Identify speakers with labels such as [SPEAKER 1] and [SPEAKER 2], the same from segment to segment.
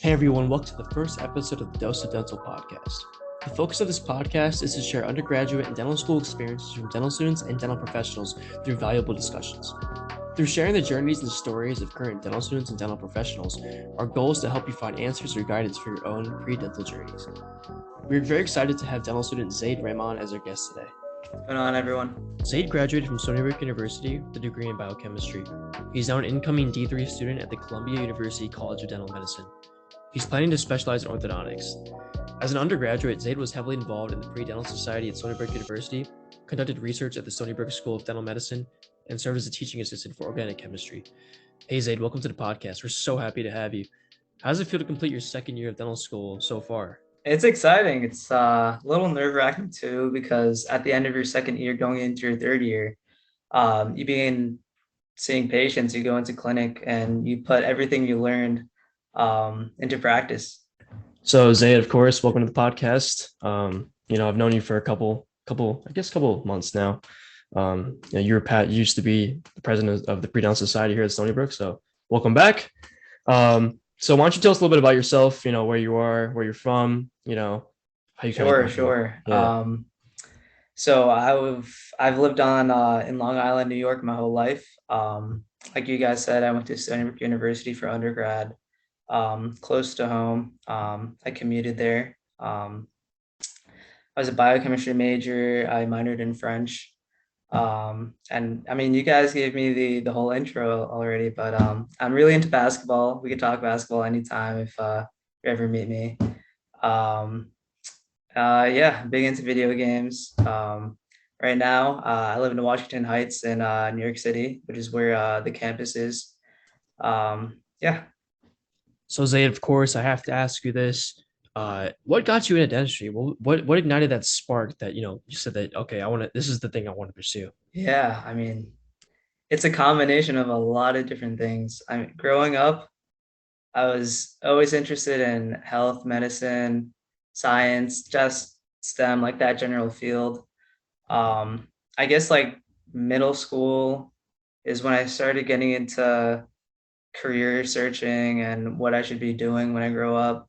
[SPEAKER 1] Hey everyone, welcome to the first episode of the Dose of Dental podcast. The focus of this podcast is to share undergraduate and dental school experiences from dental students and dental professionals through valuable discussions. Through sharing the journeys and stories of current dental students and dental professionals, our goal is to help you find answers or guidance for your own pre-dental journeys. We're very excited to have dental student Zaid Rahman as our guest today.
[SPEAKER 2] What's going on, everyone?
[SPEAKER 1] Zaid graduated from Stony Brook University with a degree in biochemistry. He's now an incoming D3 student at the Columbia University College of Dental Medicine. He's planning to specialize in orthodontics. As an undergraduate, Zaid was heavily involved in the Pre-Dental Society at Stony Brook University, conducted research at the Stony Brook School of Dental Medicine, and served as a teaching assistant for organic chemistry. Hey Zaid, welcome to the podcast. We're so happy to have you. How does it feel to complete your second year of dental school so far?
[SPEAKER 2] It's exciting. It's a little nerve-wracking too, because at the end of your second year, going into your third year, you begin seeing patients, you go into clinic, and you put everything you learned into practice.
[SPEAKER 1] So Zaid, of course, welcome to the podcast. I've known you for a couple months now. You used to be the president of the Pre-Dental Society here at Stony Brook, so welcome back. So why don't you tell us a little bit about yourself, where you are, where you're from, how you
[SPEAKER 2] Sure.
[SPEAKER 1] Yeah.
[SPEAKER 2] So I've lived on in Long Island, New York my whole life. Like you guys said, I went to Stony Brook University for undergrad, close to home. I commuted there. I was a biochemistry major. I minored in French. And I mean, you guys gave me the whole intro already, but I'm really into basketball. We could talk basketball anytime if you ever meet me. Um, yeah, big into video games. Right now, I live in Washington Heights in New York City, which is where the campus is. Yeah.
[SPEAKER 1] So Zaid, of course, I have to ask you this. What got you into dentistry? What ignited that spark that, you said that, okay, this is the thing I want to pursue.
[SPEAKER 2] Yeah, I mean, it's a combination of a lot of different things. I mean, growing up, I was always interested in health, medicine, science, just STEM, like that general field. I guess like middle school is when I started getting into career searching and what I should be doing when I grow up.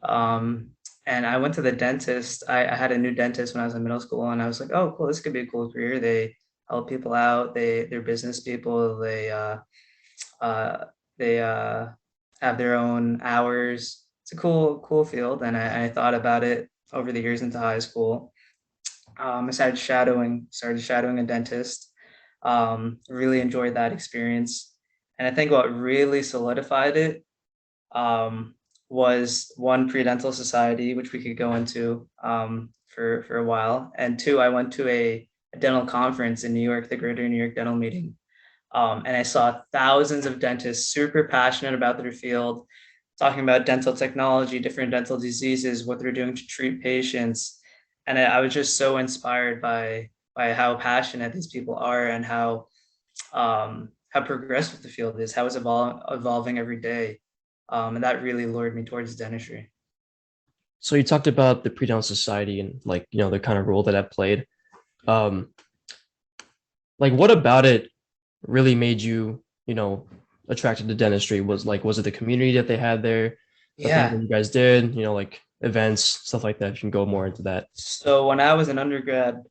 [SPEAKER 2] Um, and I went to the dentist. I had a new dentist when I was in middle school, and I was like, oh, cool, this could be a cool career. They help people out. They're business people. Uh, they have their own hours. It's a cool field, and I thought about it over the years into high school. I started shadowing a dentist. Really enjoyed that experience, and I think what really solidified it um, was one pre-dental society, which we could go into for a while, and two, I went to a dental conference in New York, the Greater New York Dental Meeting, and I saw thousands of dentists super passionate about their field, talking about dental technology, different dental diseases, what they're doing to treat patients. And I was just so inspired by how passionate these people are and how progressive the field is, how it's evolving every day. And that really lured me towards dentistry.
[SPEAKER 1] So you talked about the Pre-Dental Society and the kind of role that played. Um, what about it really made you, attracted to dentistry? Was it the community that they had there, the things that
[SPEAKER 2] Yeah.
[SPEAKER 1] you guys did, like events, stuff like that? If you can go more into that.
[SPEAKER 2] So when I was an undergrad,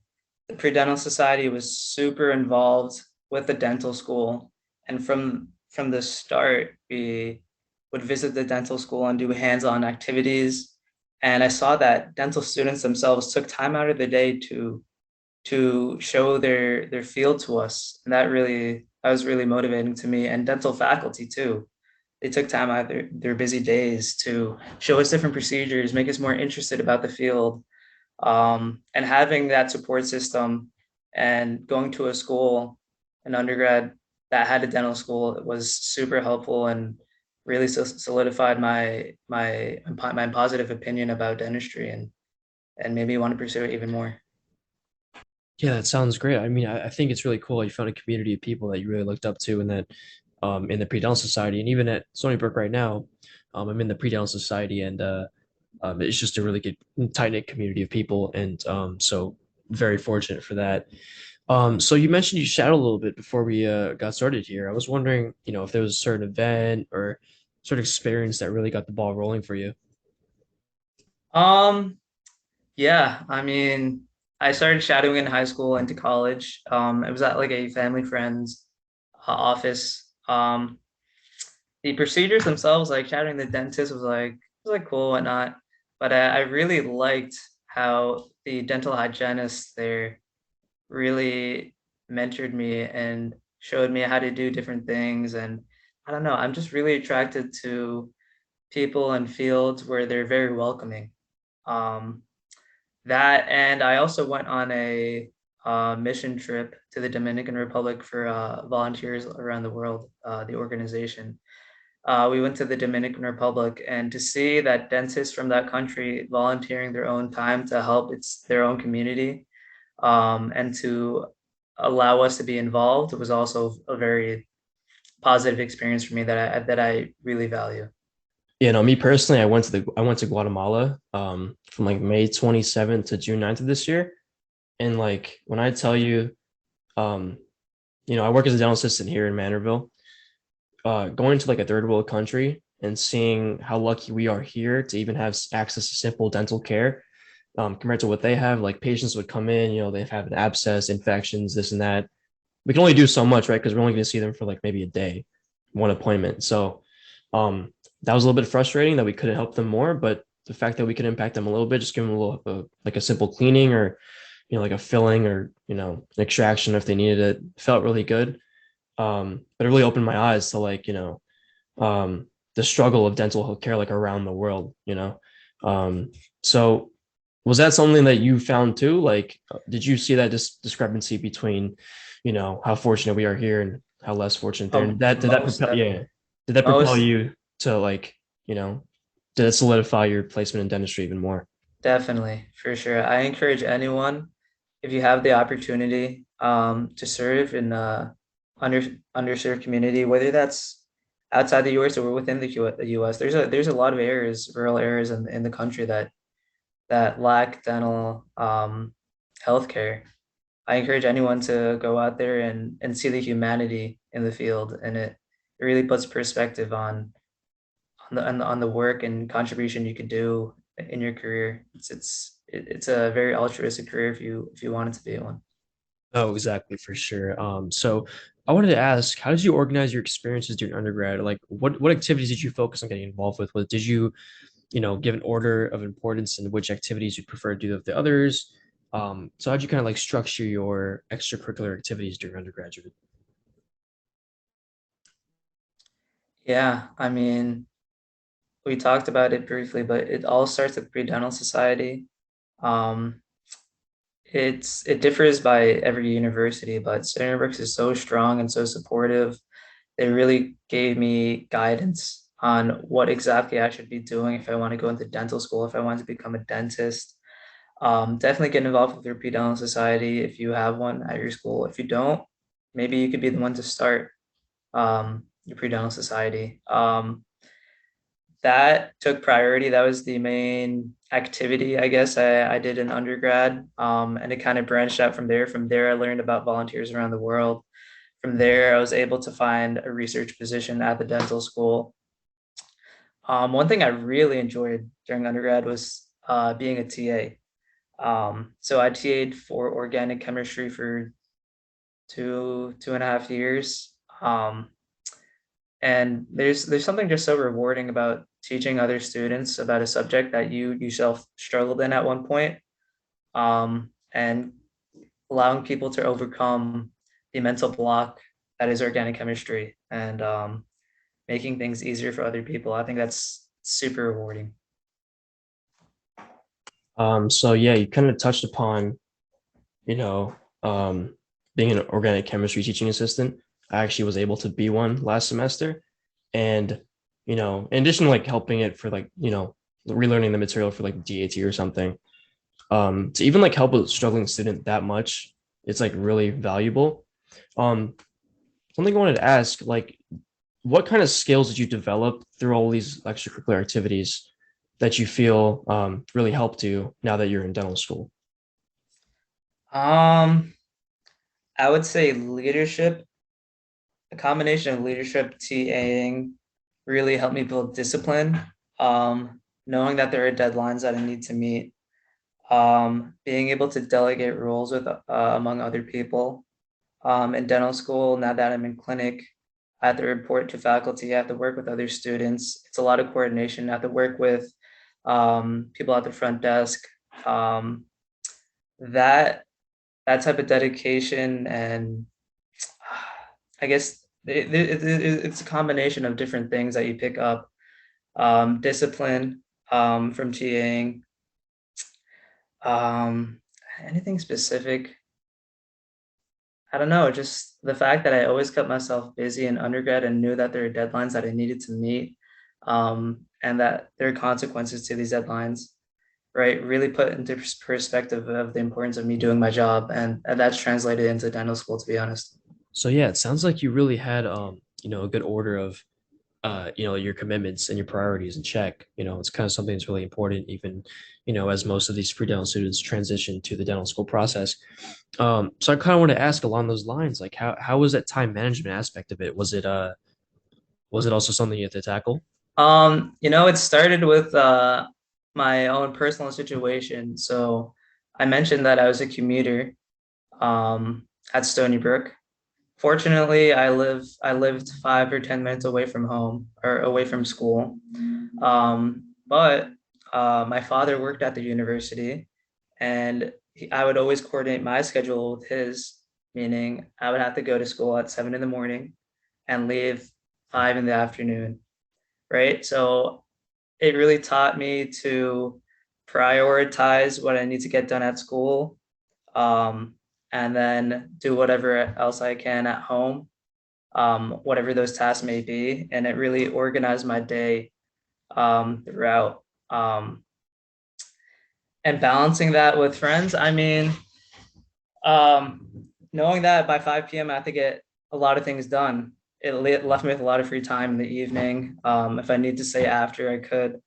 [SPEAKER 2] the Pre-Dental Society was super involved with the dental school. And from the start, we would visit the dental school and do hands-on activities. And I saw that dental students themselves took time out of the day to show their field to us. And that was really motivating to me, and dental faculty too. They took time out of their busy days to show us different procedures, make us more interested about the field. And having that support system and going to a school, an undergrad that had a dental school, was super helpful and really solidified my positive opinion about dentistry, and made me want to pursue it even more.
[SPEAKER 1] Yeah, that sounds great. I mean, I think it's really cool. You found a community of people that you really looked up to, and that in the Pre-Dental Society, and even at Stony Brook right now, I'm in the Pre-Dental Society, and it's just a really good, tight knit community of people, and so very fortunate for that. So you mentioned you shadowed a little bit before we got started here. I was wondering, if there was a certain event or sort of experience that really got the ball rolling for you?
[SPEAKER 2] Um, yeah, I mean, I started shadowing in high school into college. It was at like a family friend's office. The procedures themselves, like shadowing the dentist, was like cool, whatnot. But I really liked how the dental hygienist there really mentored me and showed me how to do different things. And I don't know, I'm just really attracted to people and fields where they're very welcoming. Um, that and I also went on a mission trip to the Dominican Republic for volunteers around the world, the organization. We went to the Dominican Republic, and to see that dentists from that country volunteering their own time to help its their own community, and to allow us to be involved was also a very positive experience for me that I really value.
[SPEAKER 1] Me personally, I went to Guatemala from like May 27th to June 9th of this year. And like when I tell you, um, I work as a dental assistant here in Manorville. Going to like a third world country and seeing how lucky we are here to even have access to simple dental care, compared to what they have. Like patients would come in, they've had an abscess, infections, this and that. We can only do so much, right? Because we're only going to see them for like maybe a day, one appointment. So um, that was a little bit frustrating that we couldn't help them more, but the fact that we could impact them a little bit, just give them a little like a simple cleaning or like a filling or an extraction if they needed it, felt really good. But it really opened my eyes to like the struggle of dental health care like around the world. Um, so was that something that you found too? Like, did you see that discrepancy between, how fortunate we are here and how less fortunate there? And that did that
[SPEAKER 2] Most
[SPEAKER 1] propel, yeah,
[SPEAKER 2] definitely.
[SPEAKER 1] did that propel
[SPEAKER 2] Most
[SPEAKER 1] you to like, you know, did it solidify your placement in dentistry even more?
[SPEAKER 2] definitely, for sure. I encourage anyone, if you have the opportunity, to serve in under underserved community, whether that's outside the US or within the US. There's a lot of areas, rural areas in the country that lack dental healthcare. I encourage anyone to go out there and see the humanity in the field, and it really puts perspective on the work and contribution you could do in your career. It's a very altruistic career if you want it to be one.
[SPEAKER 1] Oh, exactly, for sure. So I wanted to ask, how did you organize your experiences during undergrad? Like, what activities did you focus on getting involved with? Did you, give an order of importance in which activities you prefer to do of the others? So how'd you kind of like structure your extracurricular activities during undergraduate?
[SPEAKER 2] Yeah, I mean, we talked about it briefly, but it all starts with pre-dental society. Um, it differs by every university, but Stony Brook is so strong and so supportive. They really gave me guidance on what exactly I should be doing if I want to go into dental school, if I want to become a dentist. Definitely get involved with your pre-dental society if you have one at your school. If you don't, maybe you could be the one to start your pre-dental society. That took priority. That was the main activity, I guess, I did in undergrad. And it kind of branched out from there. From there, I learned about volunteers around the world. From there, I was able to find a research position at the dental school. One thing I really enjoyed during undergrad was being a TA. So I TA'd for organic chemistry for 2.5 years. And there's something just so rewarding about teaching other students about a subject that you yourself struggled in at one point, and allowing people to overcome the mental block that is organic chemistry, and making things easier for other people. I think that's super rewarding.
[SPEAKER 1] So yeah, you kind of touched upon, you know, um, being an organic chemistry teaching assistant. I actually was able to be one last semester. And, in addition to like helping it for like, relearning the material for like DAT or something, to even like help a struggling student that much, it's like really valuable. Um, Something I wanted to ask, like, what kind of skills did you develop through all these extracurricular activities that you feel really helped you now that you're in dental school?
[SPEAKER 2] Um, I would say leadership, a combination of leadership, TAing, really helped me build discipline. Knowing that there are deadlines that I need to meet, being able to delegate roles with among other people. In dental school, now that I'm in clinic, I have to report to faculty. I have to work with other students. It's a lot of coordination. I have to work with people at the front desk. Um, that that type of dedication and I guess it's a combination of different things that you pick up. Discipline from TAing. Um, Anything specific? I don't know, just the fact that I always kept myself busy in undergrad and knew that there are deadlines that I needed to meet, and that there are consequences to these deadlines, right? Really put into perspective of the importance of me doing my job, and that's translated into dental school, to be honest.
[SPEAKER 1] So yeah, it sounds like you really had a good order of your commitments and your priorities in check. It's kind of something that's really important, even, as most of these pre-dental students transition to the dental school process. So I kind of want to ask along those lines, like how was that time management aspect of it? Was it also something you had to tackle?
[SPEAKER 2] It started with my own personal situation. So I mentioned that I was a commuter at Stony Brook. Fortunately, I lived 5 or 10 minutes away from home or away from school. But my father worked at the university, and I would always coordinate my schedule with his, meaning I would have to go to school at 7 in the morning and leave 5 in the afternoon, right? So it really taught me to prioritize what I need to get done at school, um, and then do whatever else I can at home, whatever those tasks may be. And it really organized my day throughout. And balancing that with friends, I mean, um, knowing that by 5 p.m. I have to get a lot of things done. It left me with a lot of free time in the evening. If I need to stay after, I could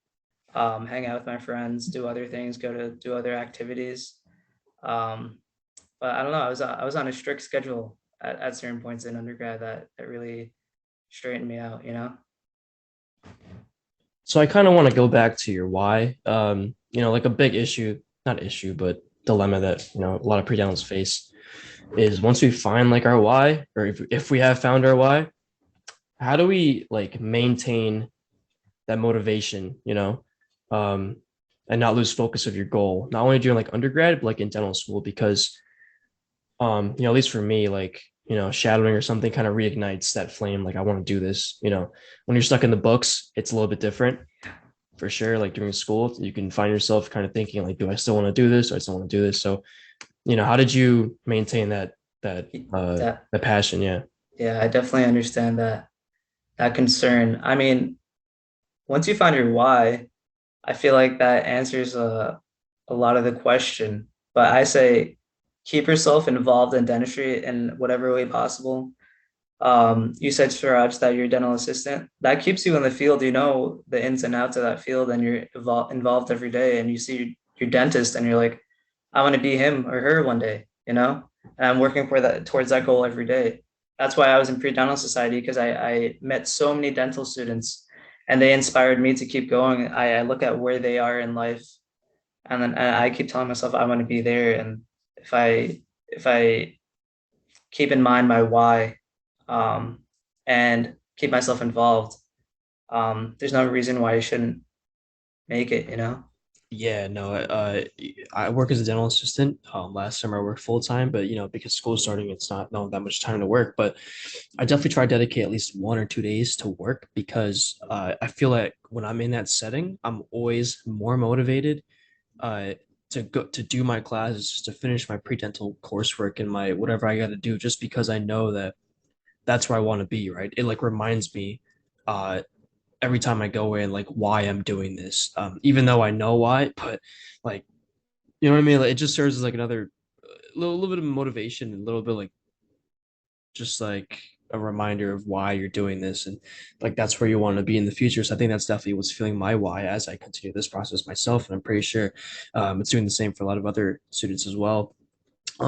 [SPEAKER 2] hang out with my friends, do other things, go to do other activities. Um, but I don't know. I was on a strict schedule at certain points in undergrad that really straightened me out.
[SPEAKER 1] So I kind of want to go back to your why. Like a big issue, not issue, but dilemma that, a lot of pre-downs face is once we find like our why, or if we have found our why, how do we like maintain that motivation, um, and not lose focus of your goal, not only during like undergrad, but like in dental school, because at least for me, like, shadowing or something kind of reignites that flame. Like I want to do this, when you're stuck in the books, it's a little bit different for sure. Like during school, you can find yourself kind of thinking like, do I still want to do this? Or I still want to do this. So, how did you maintain
[SPEAKER 2] That
[SPEAKER 1] that passion? Yeah.
[SPEAKER 2] Yeah, I definitely understand that concern. I mean, once you find your why, I feel like that answers a lot of the question. But I say keep yourself involved in dentistry in whatever way possible. You said, Suraj, that you're a dental assistant. That keeps you in the field. You know the ins and outs of that field, and you're involved every day. And you see your dentist, and you're like, I want to be him or her one day. And I'm working for that towards that goal every day. That's why I was in pre-dental society because I met so many dental students, and they inspired me to keep going. I look at where they are in life, and then I keep telling myself I want to be there. And if I keep in mind my why, um, and keep myself involved, there's no reason why I shouldn't make it.
[SPEAKER 1] Yeah, no, I work as a dental assistant. Last summer I worked full time, but because school's starting, it's not that much time to work. But I definitely try to dedicate at least 1 or 2 days to work because I feel like when I'm in that setting, I'm always more motivated uh, to do my classes, to finish my pre-dental coursework and my whatever I got to do, just because I know that that's where I want to be, right? It like reminds me uh, every time I go in, like why I'm doing this, even though I know why, but like, you know what I mean? Like, it just serves as like another little bit of motivation, and a little bit like just like a reminder of why you're doing this, and like that's where you want to be in the future. So I think that's definitely what's feeling my why as I continue this process myself, and I'm pretty sure it's doing the same for a lot of other students as well.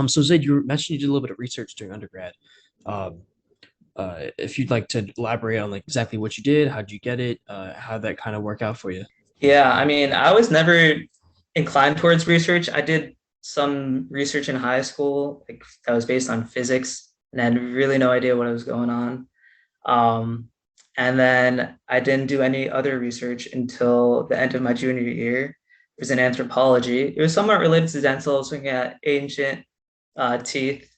[SPEAKER 1] So Zaid, you mentioned you did a little bit of research during undergrad. Um, if you'd like to elaborate on like exactly what you did, how did you get it, how did that kind of work out for you?
[SPEAKER 2] Yeah, I mean, I was never inclined towards research. I did some research in high school, like that was based on physics, and I had really no idea what was going on. Um, and then I didn't do any other research until the end of my junior year. It was in anthropology. It was somewhat related to dental. I was looking at ancient teeth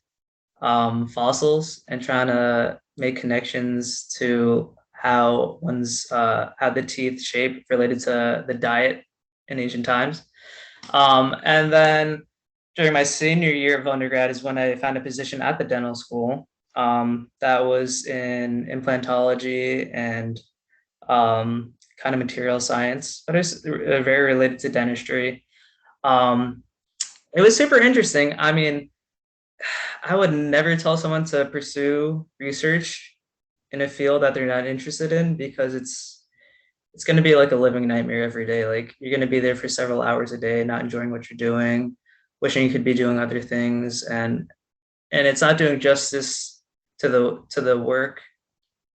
[SPEAKER 2] fossils and trying to make connections to how the teeth shape related to the diet in ancient times. And then during my senior year of undergrad is when I found a position at the dental school that was in implantology and kind of material science, but it's very related to dentistry. Um, it was super interesting. I mean, I would never tell someone to pursue research in a field that they're not interested in because it's going to be like a living nightmare every day. Like you're going to be there for several hours a day, not enjoying what you're doing, wishing you could be doing other things, and it's not doing justice to the work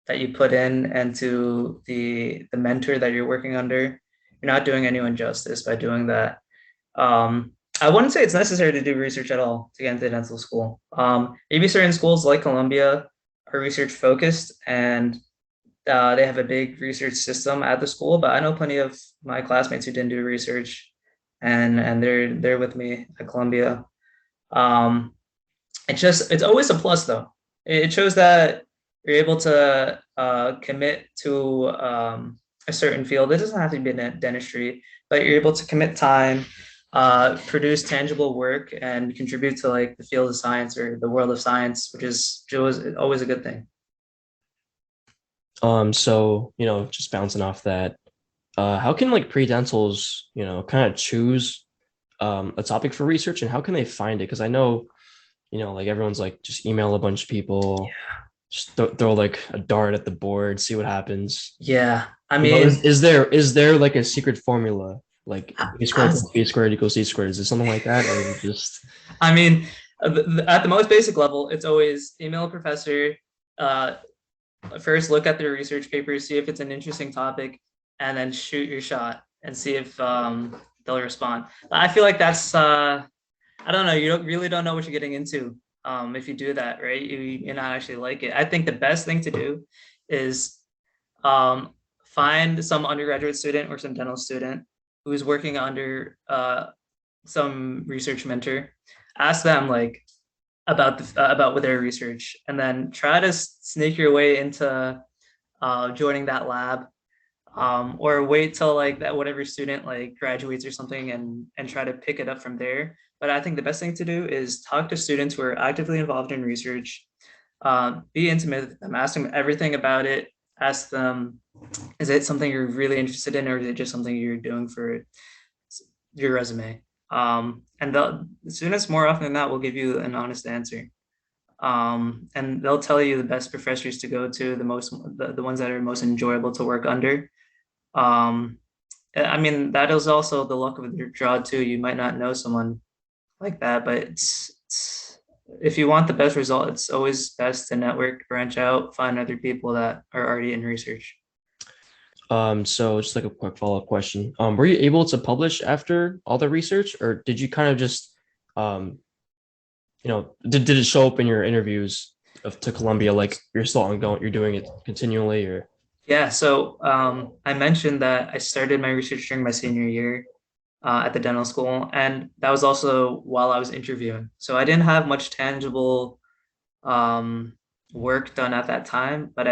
[SPEAKER 2] that you put in and to the mentor that you're working under. You're not doing anyone justice by doing that. I wouldn't say it's necessary to do research at all to get into dental school. Maybe certain schools like Columbia are research focused and they have a big research system at the school, but I know plenty of my classmates who didn't do research and they're with me at Columbia. Um, it's always a plus though. It shows that you're able to commit to a certain field. It doesn't have to be dentistry, but you're able to commit time, produce tangible work, and contribute to like the field of science or the world of science, which is always a good thing.
[SPEAKER 1] So just bouncing off that, how can like pre-dentals, kind of choose a topic for research, and how can they find it? Because I know, like everyone's like just email a bunch of people, just throw like a dart at the board, see what happens.
[SPEAKER 2] Yeah, I
[SPEAKER 1] Is,
[SPEAKER 2] mean,
[SPEAKER 1] is there like a secret formula, like
[SPEAKER 2] I,
[SPEAKER 1] a
[SPEAKER 2] I
[SPEAKER 1] squared plus b squared equals c squared? Is it something like that, or is it just
[SPEAKER 2] I mean, at the most basic level, it's always email a professor. Uh, First, look at their research papers, see if it's an interesting topic, and then shoot your shot and see if they'll respond. I feel like that's I don't know. You really don't know what you're getting into if you do that, right? You not actually like it. I think the best thing to do is um, find some undergraduate student or some dental student who's working under some research mentor. Ask them like about with their research, and then try to sneak your way into joining that lab, or wait till like that whatever student like graduates or something and try to pick it up from there. But I think the best thing to do is talk to students who are actively involved in research, be intimate with them, ask them everything about it, ask them, is it something you're really interested in or is it just something you're doing for your resume? And the students more often than not will give you an honest answer. And they'll tell you the best professors to go to, the ones that are most enjoyable to work under. Um, I mean, that is also the luck of your draw too. You might not know someone like that, but if you want the best result, it's always best to network, branch out, find other people that are already in research.
[SPEAKER 1] so just like a quick follow-up question. Were you able to publish after all the research, or did you kind of just um did it show up in your interviews to Columbia, like you're still ongoing, you're doing it continually, or
[SPEAKER 2] Yeah, so I mentioned that I started my research during my senior year at the dental school, and that was also while I was interviewing. So I didn't have much tangible um, work done at that time, but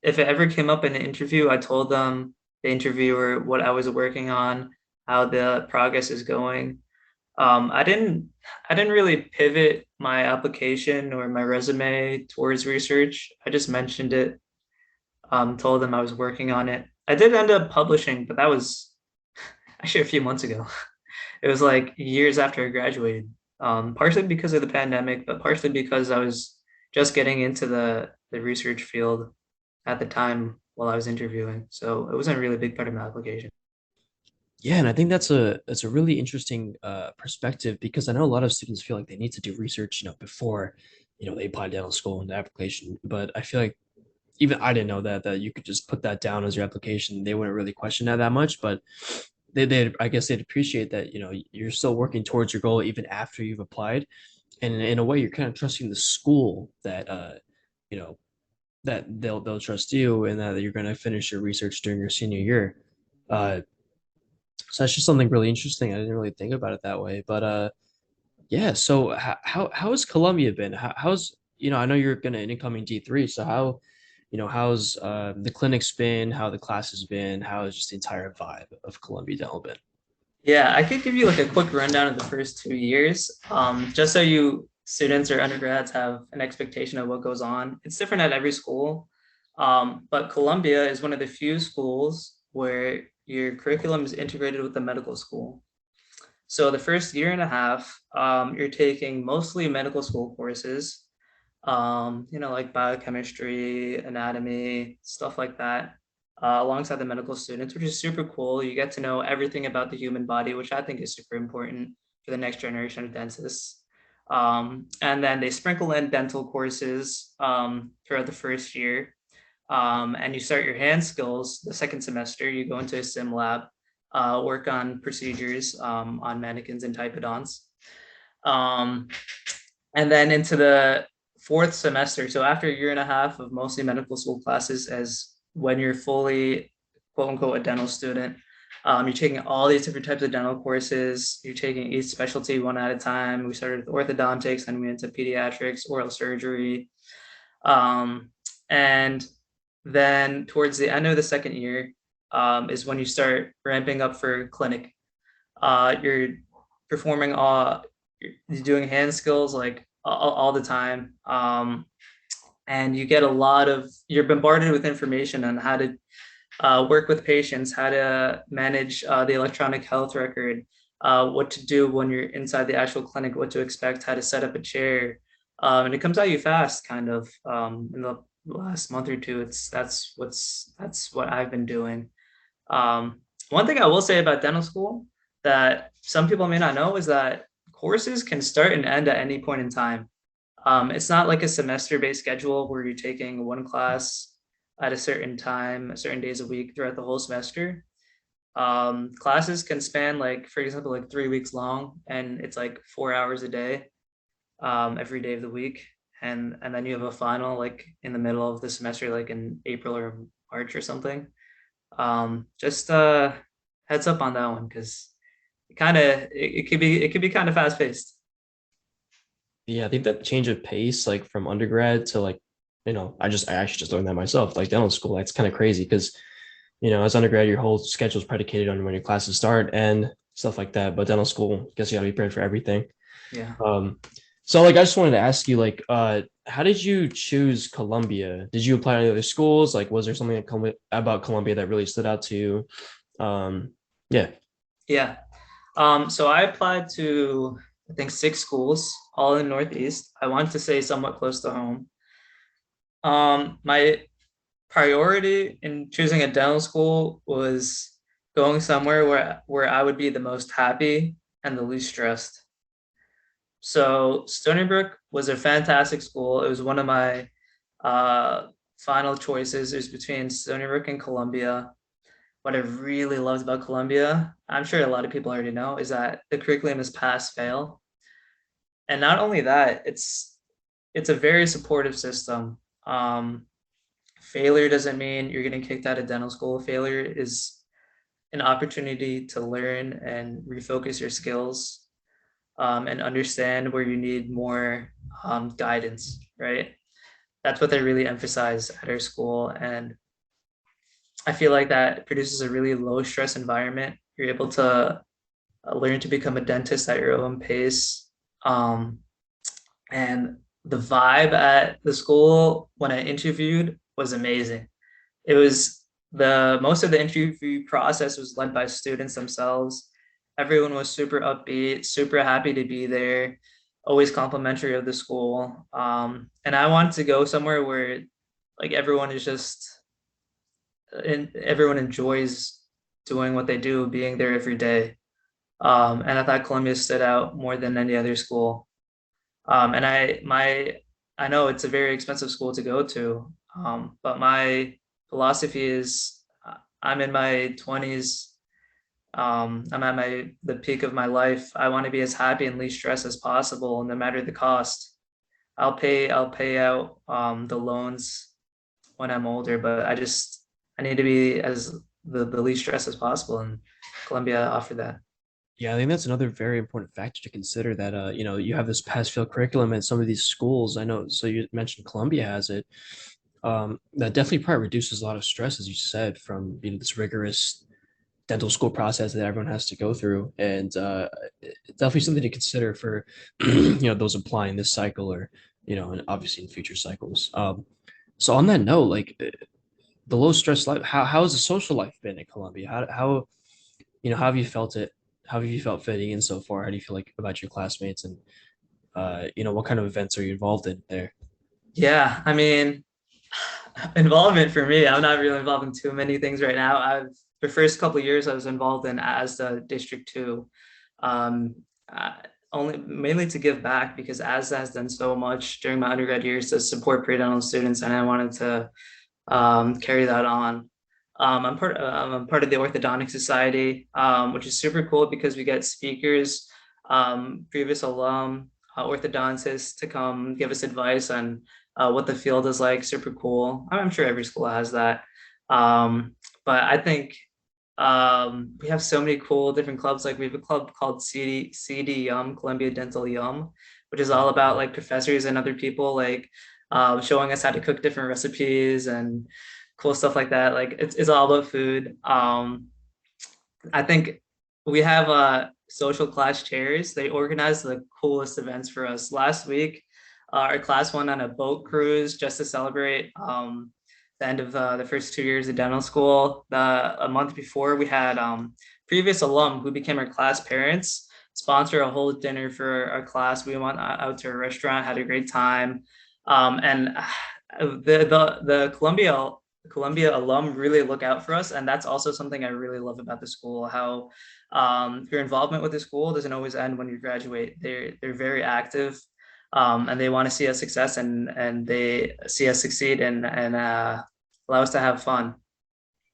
[SPEAKER 2] if it ever came up in an interview, I told them, the interviewer, what I was working on, how the progress is going. Um, I didn't I didn't really pivot my application or my resume towards research. I just mentioned it, told them I was working on it. I did end up publishing, but that was actually a few months ago. It was like years after I graduated, partially because of the pandemic, but partially because I was just getting into the research field at the time while I was interviewing. So it wasn't a really big part of my application.
[SPEAKER 1] yeah, and I think that's a really interesting perspective because I know a lot of students feel like they need to do research, before they apply dental school in the application. But I feel like even I didn't know that you could just put that down as your application. They wouldn't really question that much, but they I guess they'd appreciate that you're still working towards your goal even after you've applied, and in a way you're kind of trusting the school that you know that they'll trust you and that you're going to finish your research during your senior year. Uh, so that's just something really interesting. I didn't really think about it that way, but yeah. So how has Columbia been? How's I know you're gonna an incoming D3, so how's the clinic's been? How the class has been? How has just the entire vibe of Columbia Dental been?
[SPEAKER 2] Yeah, I could give you like a quick rundown of the first 2 years, just so you students or undergrads have an expectation of what goes on. It's different at every school, but Columbia is one of the few schools where your curriculum is integrated with the medical school. So the first year and a half, you're taking mostly medical school courses, like biochemistry, anatomy, stuff like that, alongside the medical students, which is super cool. You get to know everything about the human body, which I think is super important for the next generation of dentists. And then they sprinkle in dental courses throughout the first year. And you start your hand skills the second semester. You go into a sim lab, work on procedures on mannequins and typodonts. Um, and then into the fourth semester, so after a year and a half of mostly medical school classes, as when you're fully quote unquote a dental student, you're taking all these different types of dental courses. You're taking each specialty one at a time. We started with orthodontics, then we went into pediatrics, oral surgery, and then towards the end of the second year is when you start ramping up for clinic. You're performing you're doing hand skills like all the time. And you get you're bombarded with information on how to work with patients, how to manage the electronic health record, what to do when you're inside the actual clinic, what to expect, how to set up a chair. And it comes at you fast, kind of in the last month or two. That's what I've been doing. One thing I will say about dental school that some people may not know is that courses can start and end at any point in time. It's not like a semester-based schedule where you're taking one class at a certain time, certain days a week throughout the whole semester. Classes can span like, for example, like 3 weeks long, and it's like 4 hours a day, every day of the week. And then you have a final like in the middle of the semester, like in April or March or something. Just heads up on that one because it could be kind of fast paced.
[SPEAKER 1] Yeah, I think that change of pace, like from undergrad to like, I actually just learned that myself. Like dental school, that's kind of crazy because, as undergrad, your whole schedule is predicated on when your classes start and stuff like that. But dental school, I guess you got to be prepared for everything.
[SPEAKER 2] Yeah.
[SPEAKER 1] So like, I just wanted to ask you, like, how did you choose Columbia? Did you apply to any other schools? Like, was there something about Columbia that really stood out to you? Yeah.
[SPEAKER 2] Yeah. So I applied to, I think, 6 schools, all in the Northeast. I wanted to say somewhat close to home. My priority in choosing a dental school was going somewhere where I would be the most happy and the least stressed. So Stony Brook was a fantastic school. It was one of my uh, final choices. It was between Stony Brook and Columbia. What I really loved about Columbia, I'm sure a lot of people already know, is that the curriculum is pass fail. And not only that, it's a very supportive system. Failure doesn't mean you're getting kicked out of dental school. Failure is an opportunity to learn and refocus your skills, and understand where you need more guidance, right? That's what they really emphasize at our school. And I feel like that produces a really low stress environment. You're able to learn to become a dentist at your own pace. And the vibe at the school when I interviewed was amazing. It was the most of the interview process was led by students themselves. Everyone was super upbeat, super happy to be there, always complimentary of the school. And I wanted to go somewhere where like everyone is just and everyone enjoys doing what they do, being there every day. And I thought Columbia stood out more than any other school. And I know it's a very expensive school to go to, but my philosophy is I'm in my 20s. I'm at the peak of my life. I want to be as happy and least stressed as possible, no matter the cost. I'll pay out the loans when I'm older, but I need to be as the least stressed as possible, and Columbia offered that.
[SPEAKER 1] Yeah, I think that's another very important factor to consider that you have this pass fail curriculum at some of these schools. I know, so you mentioned Columbia has it. That definitely probably reduces a lot of stress, as you said, from this rigorous dental school process that everyone has to go through. And it's definitely something to consider for those applying this cycle or and obviously in future cycles. So on that note, like the low stress life, how has the social life been at Columbia? How have you felt it? How have you felt fitting in so far? How do you feel like about your classmates and what kind of events are you involved in there?
[SPEAKER 2] Yeah, I mean, involvement for me, I'm not really involved in too many things right now. The first couple of years I was involved in as the District 2, um, uh, only mainly to give back because as has done so much during my undergrad years to support pre-dental students, and I wanted to carry that on. I'm part of the Orthodontic Society, which is super cool because we get speakers, previous alum, orthodontists to come give us advice on what the field is like. Super cool. I'm sure every school has that. But I think we have so many cool different clubs. Like we have a club called CD Yum, Columbia Dental Yum, which is all about like professors and other people like showing us how to cook different recipes and cool stuff like that. Like it's all about food. I think we have social class chairs. They organize the coolest events for us. Last week, our class went on a boat cruise just to celebrate the end of the first 2 years of dental school. A month before, we had previous alum who became our class parents sponsor a whole dinner for our class. We went out to a restaurant, had a great time, and the Columbia alum really look out for us, and that's also something I really love about the school. How your involvement with the school doesn't always end when you graduate. They're very active, and they want to see us success, and they see us succeed, and allow us to have fun.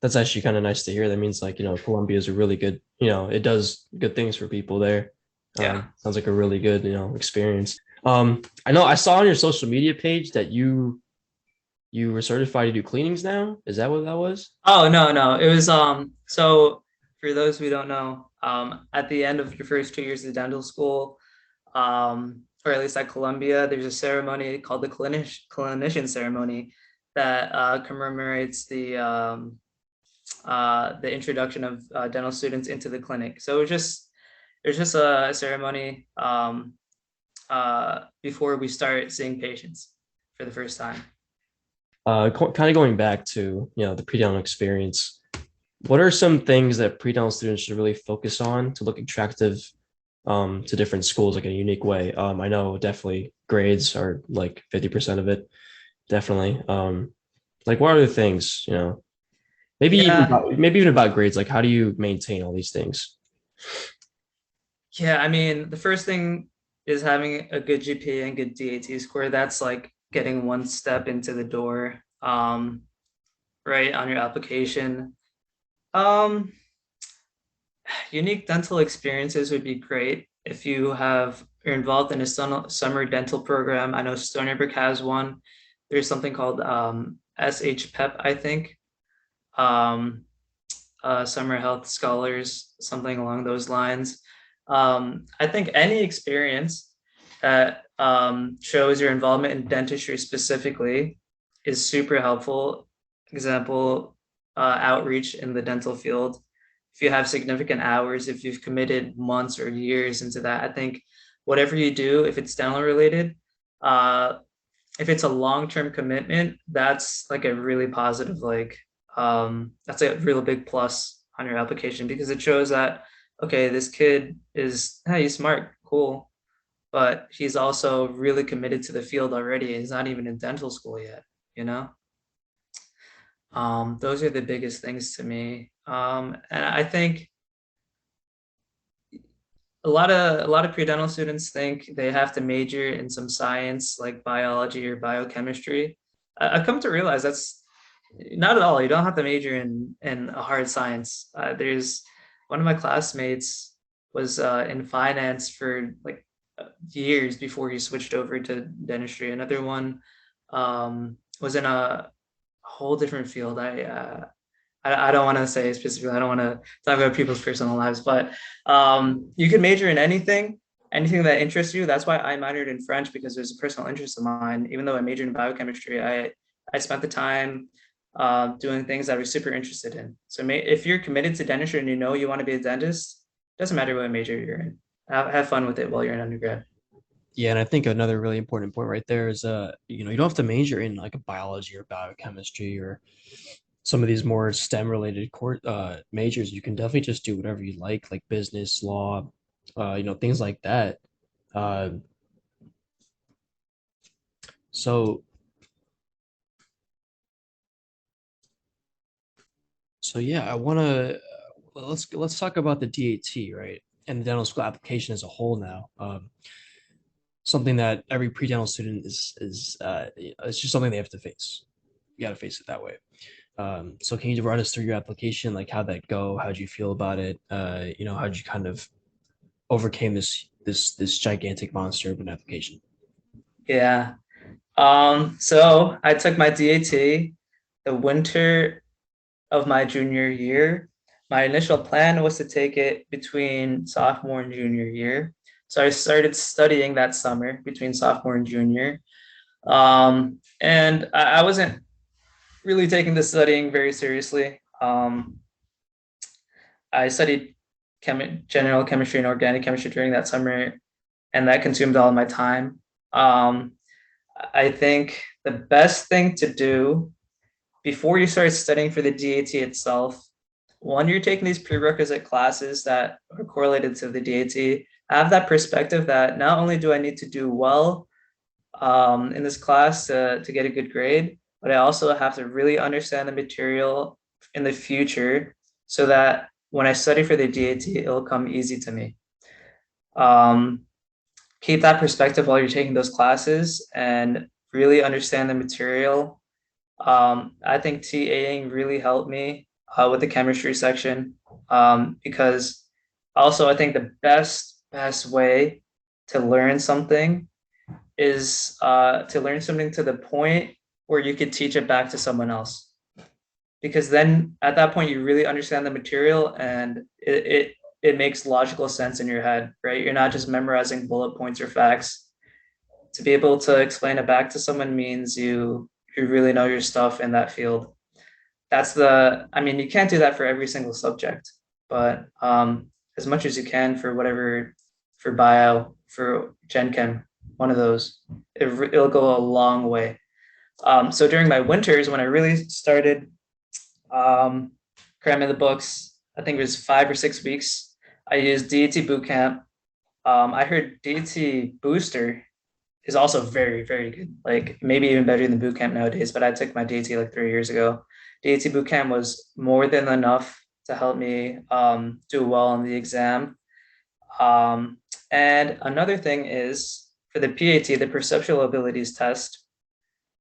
[SPEAKER 1] That's actually kind of nice to hear. That means like Columbia is a really good it does good things for people there.
[SPEAKER 2] Yeah.
[SPEAKER 1] Sounds like a really good experience. I know I saw on your social media page that you were certified to do cleanings now. Is that what that was?
[SPEAKER 2] Oh no, no. It was so for those who don't know, at the end of your first 2 years of dental school, or at least at Columbia, there's a ceremony called the clinician ceremony that commemorates the introduction of dental students into the clinic. So it's just a ceremony before we start seeing patients for the first time.
[SPEAKER 1] Kind of going back to the pre-dental experience. What are some things that pre-dental students should really focus on to look attractive to different schools like in a unique way? I know definitely grades are like 50% of it, definitely. Like what are the things,
[SPEAKER 2] Yeah,
[SPEAKER 1] maybe even about grades, like how do you maintain all these things?
[SPEAKER 2] yeah. I mean, the first thing is having a good GPA and good DAT score. That's like getting one step into the door, right on your application. Um, Unique dental experiences would be great if you're involved in a summer dental program. I know Stony Brook has one. There's something called SHPEP, I think. Um, Summer Health Scholars, something along those lines. I think any experience that shows your involvement in dentistry specifically is super helpful. Example, outreach in the dental field. If you have significant hours, if you've committed months or years into that, I think whatever you do, if it's dental related, uh, if it's a long-term commitment, that's like a really positive, like that's a real big plus on your application because it shows that okay, this kid is hey, he's smart, cool, but he's also really committed to the field already. He's not even in dental school yet, you know? Those are the biggest things to me. And I think a lot of pre-dental students think they have to major in some science like biology or biochemistry. I've come to realize that's not at all. You don't have to major in a hard science. There's one of my classmates was in finance for like years before he switched over to dentistry. Another one was in a whole different field. I don't want to say specifically. I don't want to talk about people's personal lives, but you can major in anything that interests you. That's why I minored in French because there's a personal interest of mine. Even though I majored in biochemistry, I spent the time doing things I was super interested in. So if you're committed to dentistry and you know you want to be a dentist, it doesn't matter what major you're in. Have fun with it while you're in undergrad.
[SPEAKER 1] Yeah, and I think another really important point right there is you don't have to major in like a biology or biochemistry or some of these more STEM related course majors. You can definitely just do whatever you like business, law, things like that. Uh, so so yeah, I want to let's talk about the DAT, right? And the dental school application as a whole now. Something that every pre-dental student is it's just something they have to face. You got to face it that way. So can you run us through your application? Like how'd that go? How'd you feel about it? How'd you kind of overcame this gigantic monster of an application?
[SPEAKER 2] Yeah. So I took my DAT the winter of my junior year. My initial plan was to take it between sophomore and junior year. So I started studying that summer between sophomore and junior. And I wasn't really taking the studying very seriously. I studied general chemistry and organic chemistry during that summer, and that consumed all of my time. Um, I think the best thing to do before you start studying for the DAT itself, when you're taking these prerequisite classes that are correlated to the DAT, have that perspective that not only do I need to do well in this class to get a good grade, but I also have to really understand the material in the future so that when I study for the DAT, it'll come easy to me. Um, Keep that perspective while you're taking those classes and really understand the material. I think TAing really helped me with the chemistry section because also I think the best way to learn something is to learn something to the point where you could teach it back to someone else. Because then at that point you really understand the material and it makes logical sense in your head, right? You're not just memorizing bullet points or facts. To be able to explain it back to someone means you really know your stuff in that field. I mean, you can't do that for every single subject, but as much as you can for whatever, for bio, for Gen Chem, one of those, it'll go a long way. So during my winters, when I really started cramming the books, I think it was 5 or 6 weeks, I used DAT Bootcamp. I heard DAT Booster is also very, very good. Like maybe even better than boot camp nowadays. But I took my DAT like 3 years ago. DAT boot camp was more than enough to help me do well on the exam. Um, and another thing is for the PAT, the perceptual abilities test.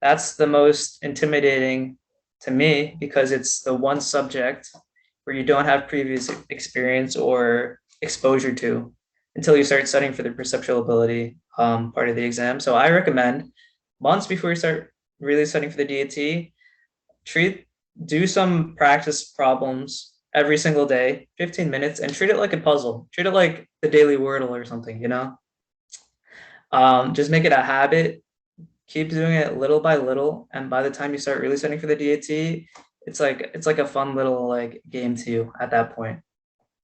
[SPEAKER 2] That's the most intimidating to me because it's the one subject where you don't have previous experience or exposure to until you start studying for the perceptual ability part of the exam. So I recommend months before you start really studying for the DAT, treat do some practice problems every single day, 15 minutes, and treat it like a puzzle. Treat it like the daily Wordle or something, you know? Just make it a habit. Keep doing it little by little, and by the time you start really studying for the DAT, it's like a fun little like game to you at that point.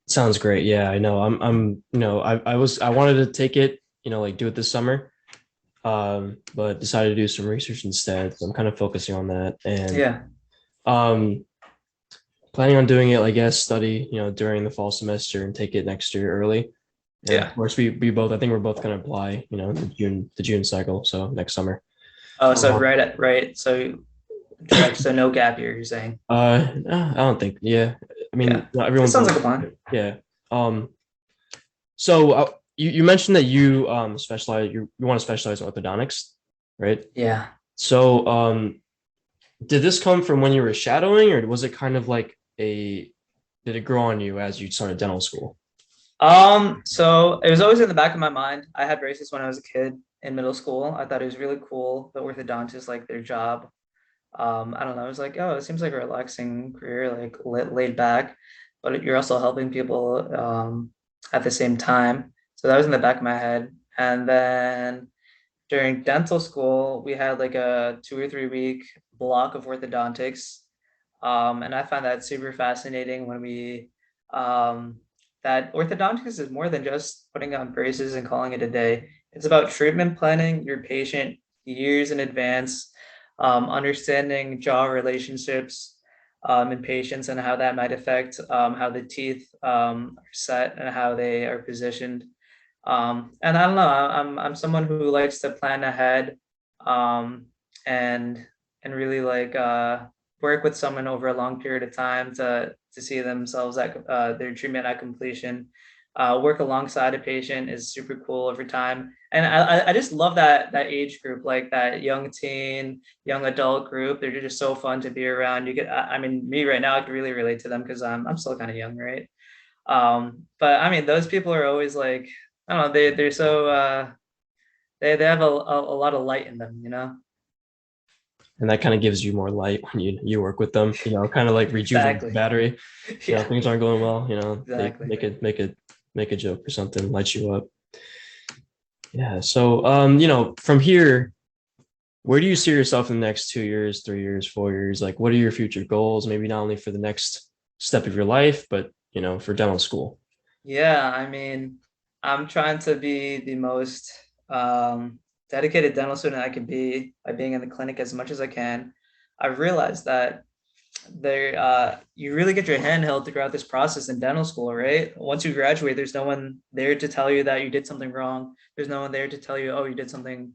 [SPEAKER 1] Sounds great. Yeah, I know. I wanted to take it, like do it this summer, but decided to do some research instead. So I'm kind of focusing on that and
[SPEAKER 2] Yeah,
[SPEAKER 1] um, planning on doing it, I guess, study, during the fall semester and take it next year early. And of
[SPEAKER 2] yeah.
[SPEAKER 1] course, we both, I think we're both going to apply, the June cycle. So next summer.
[SPEAKER 2] Oh, so
[SPEAKER 1] Um,
[SPEAKER 2] right. So direct, so no gap year, you're saying.
[SPEAKER 1] I don't think, yeah. I
[SPEAKER 2] Yeah.
[SPEAKER 1] mean, not
[SPEAKER 2] That
[SPEAKER 1] everyone's
[SPEAKER 2] sounds
[SPEAKER 1] like,
[SPEAKER 2] like a plan.
[SPEAKER 1] yeah. Um, So you mentioned that you want to specialize in orthodontics, right?
[SPEAKER 2] Yeah.
[SPEAKER 1] So did this come from when you were shadowing, or was it kind of like did it grow on you as you started dental school?
[SPEAKER 2] So it was always in the back of my mind. I had braces when I was a kid in middle school. I thought it was really cool. The orthodontists like their job. I don't know. I was like, oh, it seems like a relaxing career, like laid back, but you're also helping people at the same time. So that was in the back of my head. And then during dental school, we had like a 2 or 3 week block of orthodontics. And I find that super fascinating when um, that orthodontics is more than just putting on braces and calling it a day. It's about treatment planning your patient years in advance, understanding jaw relationships in patients and how that might affect how the teeth are set and how they are positioned. And I don't know, I'm someone who likes to plan ahead um, and really like work with someone over a long period of time to see themselves at their treatment at completion. Work alongside a patient is super cool over time, and I just love that age group, like that young teen, young adult group. They're just so fun to be around. You get, I mean, me right now, I can really relate to them because I'm still kind of young, right? But I mean, those people are always like, I don't know, they're so they have a lot of light in them, you know?
[SPEAKER 1] And that kind of gives you more light when you work with them, kind of like rejuvenate the
[SPEAKER 2] Exactly.
[SPEAKER 1] battery.
[SPEAKER 2] Yeah,
[SPEAKER 1] Things aren't going well, they
[SPEAKER 2] exactly.
[SPEAKER 1] make a joke or something, light you up. Yeah. So from here, where do you see yourself in the next 2 years, 3 years, 4 years? Like, what are your future goals? Maybe not only for the next step of your life, but for dental school.
[SPEAKER 2] Yeah, I mean, I'm trying to be the most um, dedicated dental student I can be by being in the clinic as much as I can. I've realized that you really get your hand held throughout this process in dental school, right? Once you graduate, there's no one there to tell you that you did something wrong. There's no one there to tell you, oh, you did something,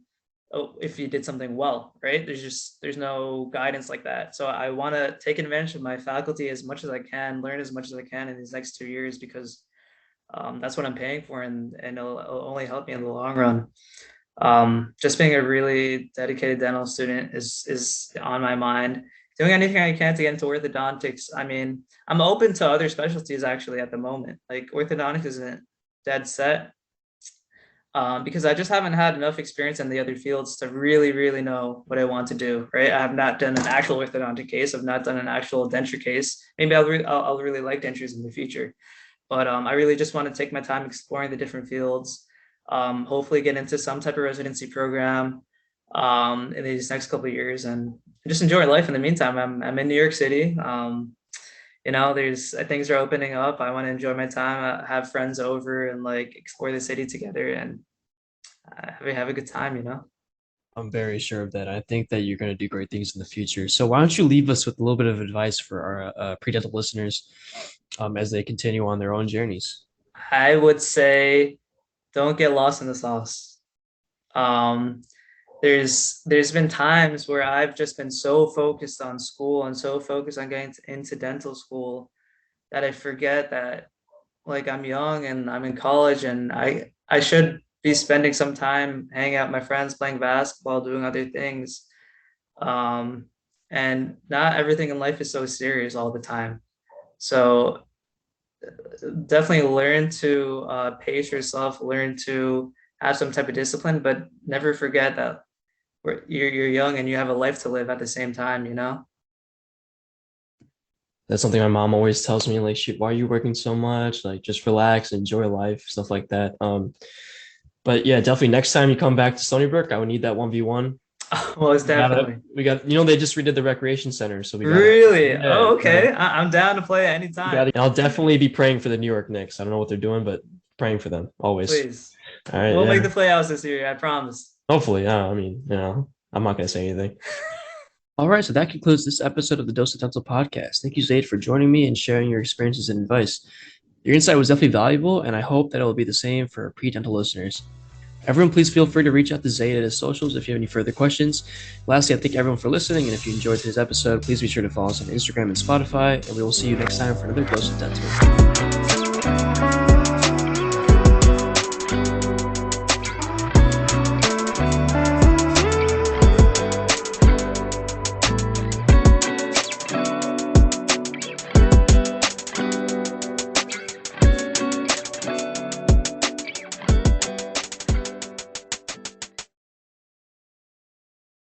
[SPEAKER 2] oh, if you did something well, right? There's no guidance like that. So I want to take advantage of my faculty as much as I can, learn as much as I can in these next 2 years, because that's what I'm paying for, and it'll only help me in the long run. Just being a really dedicated dental student is on my mind. Doing anything I can to get into orthodontics. I mean, I'm open to other specialties actually at the moment. Like orthodontics isn't dead set, because I just haven't had enough experience in the other fields to really, really know what I want to do. Right? I have not done an actual orthodontic case. I've not done an actual denture case. Maybe I'll really like dentures in the future, but I really just want to take my time exploring the different fields. Hopefully get into some type of residency program in these next couple of years, and just enjoy life in the meantime. I'm in New York City. There's things are opening up. I want to enjoy my time, have friends over, and like explore the city together, and have a good time.
[SPEAKER 1] I'm very sure of that. I think that you're going to do great things in the future. So why don't you leave us with a little bit of advice for our pre-dental listeners as they continue on their own journeys?
[SPEAKER 2] I would say don't get lost in the sauce. Um, there's been times where I've just been so focused on school and so focused on getting into dental school that I forget that, like, I'm young and I'm in college, and I should be spending some time hanging out with my friends, playing basketball, doing other things. Um, and not everything in life is so serious all the time. So definitely learn to pace yourself, learn to have some type of discipline, but never forget that you're young and you have a life to live at the same time.
[SPEAKER 1] That's something my mom always tells me, like, shoot, why are you working so much? Like, just relax, enjoy life, stuff like that. But yeah, definitely next time you come back to Stony Brook, I would need that 1v1.
[SPEAKER 2] Most definitely.
[SPEAKER 1] They just redid the recreation center, so we got it.
[SPEAKER 2] Really?
[SPEAKER 1] Yeah,
[SPEAKER 2] Oh, okay. I'm down to play anytime.
[SPEAKER 1] and I'll definitely be praying for the New York Knicks. I don't know what they're doing, but praying for them always.
[SPEAKER 2] Please.
[SPEAKER 1] All right,
[SPEAKER 2] We'll make
[SPEAKER 1] yeah.
[SPEAKER 2] the playoffs this year, I promise.
[SPEAKER 1] Hopefully, yeah. I mean, I'm not gonna say anything. All right, so that concludes this episode of the Dose of Dental podcast. Thank you, Zaid, for joining me and sharing your experiences and advice. Your insight was definitely valuable, and I hope that it will be the same for pre-dental listeners. Everyone, please feel free to reach out to Zaid at his socials if you have any further questions. Lastly, I thank everyone for listening, and if you enjoyed today's episode, please be sure to follow us on Instagram and Spotify, and we will see you next time for another Dose of Dental.